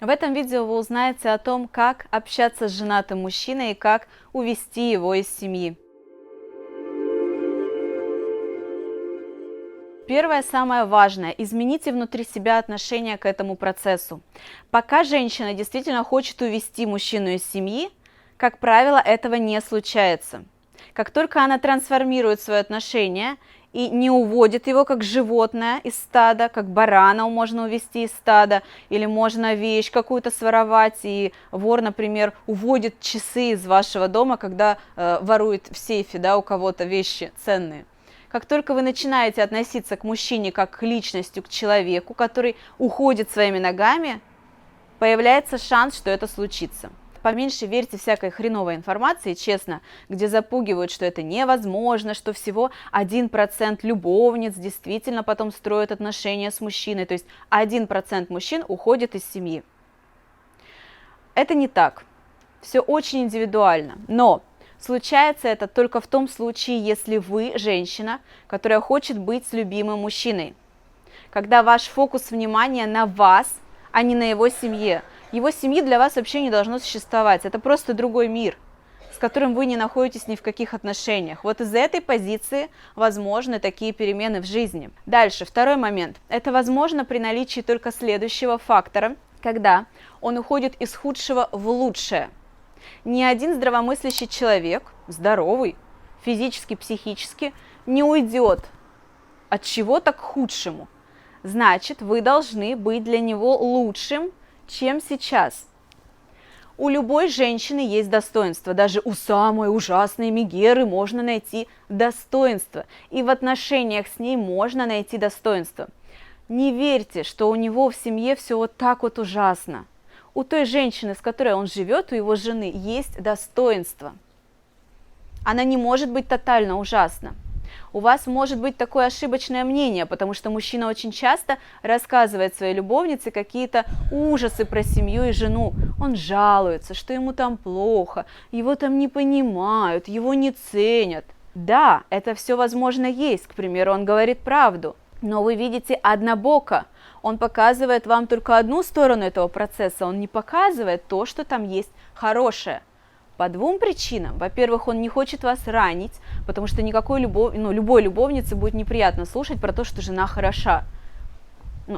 В этом видео вы узнаете о том, как общаться с женатым мужчиной и как увести его из семьи. Первое, самое важное, измените внутри себя отношение к этому процессу. Пока женщина действительно хочет увести мужчину из семьи, как правило, этого не случается. Как только она трансформирует свое отношение и не уводит его как животное из стада, как барана можно увести из стада, или можно вещь какую-то своровать, и вор, например, уводит часы из вашего дома, когда ворует в сейфе, да, у кого-то вещи ценные. Как только вы начинаете относиться к мужчине как к личности, к человеку, который уходит своими ногами, появляется шанс, что это случится. Поменьше верьте всякой хреновой информации, честно, где запугивают, что это невозможно, что всего 1% любовниц действительно потом строят отношения с мужчиной, то есть 1% мужчин уходит из семьи. Это не так. Все очень индивидуально, но случается это только в том случае, если вы женщина, которая хочет быть с любимым мужчиной. Когда ваш фокус внимания на вас, а не на его семье. Его семьи для вас вообще не должно существовать. Это просто другой мир, с которым вы не находитесь ни в каких отношениях. Вот из этой позиции возможны такие перемены в жизни. Дальше, второй момент. Это возможно при наличии только следующего фактора, когда он уходит из худшего в лучшее. Ни один здравомыслящий человек, здоровый, физически, психически, не уйдет от чего-то к худшему. Значит, вы должны быть для него лучшим, чем сейчас. У любой женщины есть достоинство. Даже у самой ужасной Мегеры можно найти достоинство. И в отношениях с ней можно найти достоинство. Не верьте, что у него в семье все вот так вот ужасно. У той женщины, с которой он живет, у его жены, есть достоинство. Она не может быть тотально ужасна. У вас может быть такое ошибочное мнение, потому что мужчина очень часто рассказывает своей любовнице какие-то ужасы про семью и жену. Он жалуется, что ему там плохо, его там не понимают, его не ценят. Да, это все возможно есть, к примеру, он говорит правду, но вы видите однобоко. Он показывает вам только одну сторону этого процесса, он не показывает то, что там есть хорошее. По двум причинам. Во-первых, он не хочет вас ранить, потому что любой любовнице будет неприятно слушать про то, что жена хороша.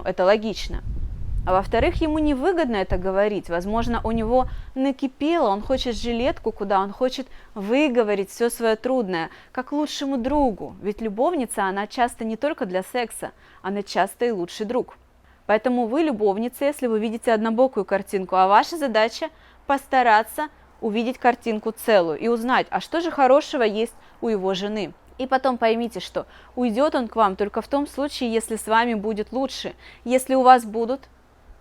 Это логично. А во-вторых, ему невыгодно это говорить. Возможно, у него накипело, он хочет жилетку, куда он хочет выговорить все свое трудное, как лучшему другу. Ведь любовница, она часто не только для секса, она часто и лучший друг. Поэтому вы любовница, если вы видите однобокую картинку, а ваша задача постараться увидеть картинку целую и узнать, а что же хорошего есть у его жены. И потом поймите, что уйдет он к вам только в том случае, если с вами будет лучше, если у вас будут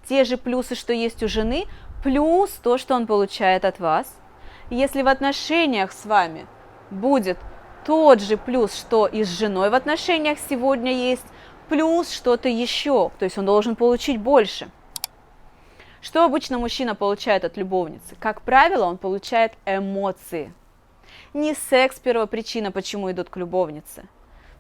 те же плюсы, что есть у жены, плюс то, что он получает от вас. Если в отношениях с вами будет тот же плюс, что и с женой в отношениях сегодня есть, плюс что-то еще, то есть он должен получить больше. Что обычно мужчина получает от любовницы? Как правило, он получает эмоции. Не секс первопричина, почему идут к любовнице.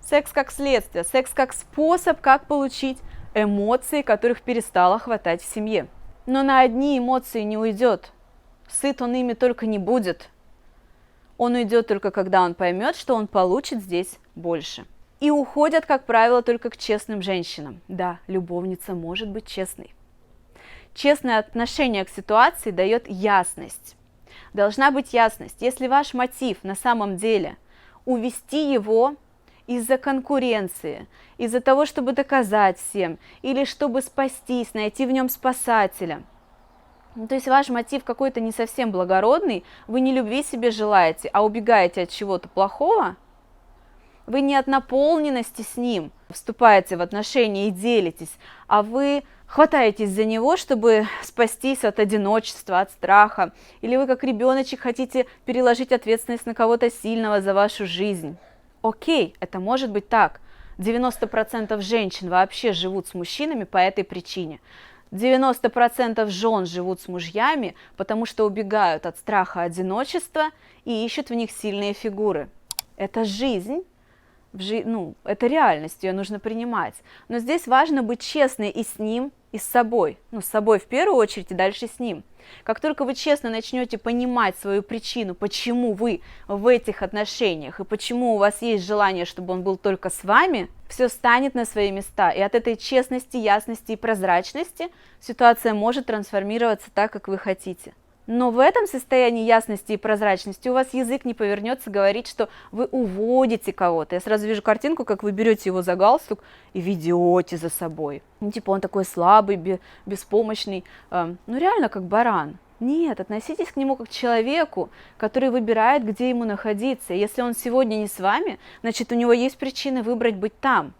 Секс как следствие, секс как способ, как получить эмоции, которых перестало хватать в семье. Но на одни эмоции не уйдет. Сыт он ими только не будет. Он уйдет только когда он поймет, что он получит здесь больше. И уходят, как правило, только к честным женщинам. Да, любовница может быть честной. Честное отношение к ситуации дает ясность. Должна быть ясность. Если ваш мотив на самом деле увести его из-за конкуренции, из-за того, чтобы доказать всем, или чтобы спастись, найти в нем спасателя, то есть ваш мотив какой-то не совсем благородный, вы не любви себе желаете, а убегаете от чего-то плохого, вы не от наполненности с ним вступаете в отношения и делитесь, а вы хватаетесь за него, чтобы спастись от одиночества, от страха, или вы как ребеночек хотите переложить ответственность на кого-то сильного за вашу жизнь. Окей, это может быть так. 90% женщин вообще живут с мужчинами по этой причине. 90% жен живут с мужьями, потому что убегают от страха одиночества и ищут в них сильные фигуры. Это жизнь. Это реальность, ее нужно принимать. Но здесь важно быть честной и с ним, и с собой. Ну, с собой в первую очередь и дальше с ним. Как только вы честно начнете понимать свою причину, почему вы в этих отношениях и почему у вас есть желание, чтобы он был только с вами, все станет на свои места. И от этой честности, ясности и прозрачности ситуация может трансформироваться так, как вы хотите. Но в этом состоянии ясности и прозрачности у вас язык не повернется говорить, что вы уводите кого-то. Я сразу вижу картинку, как вы берете его за галстук и ведете за собой. Ну, типа он такой слабый, беспомощный, ну реально как баран. Нет, относитесь к нему как к человеку, который выбирает, где ему находиться. И если он сегодня не с вами, значит у него есть причины выбрать быть там.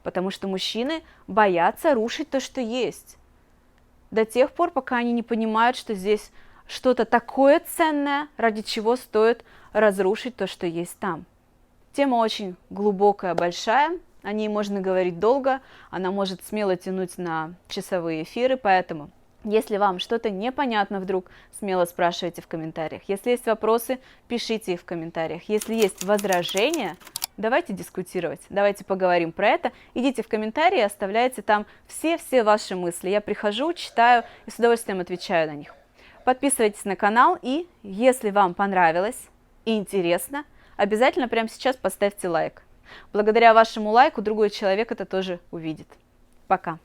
Потому что мужчины боятся рушить то, что есть. До тех пор, пока они не понимают, что здесь что-то такое ценное, ради чего стоит разрушить то, что есть там. Тема очень глубокая, большая, о ней можно говорить долго, она может смело тянуть на часовые эфиры, поэтому, если вам что-то непонятно вдруг, смело спрашивайте в комментариях. Если есть вопросы, пишите их в комментариях. Если есть возражения, давайте дискутировать, давайте поговорим про это. Идите в комментарии, оставляйте там все ваши мысли. Я прихожу, читаю и с удовольствием отвечаю на них. Подписывайтесь на канал и, если вам понравилось и интересно, обязательно прямо сейчас поставьте лайк. Благодаря вашему лайку другой человек это тоже увидит. Пока!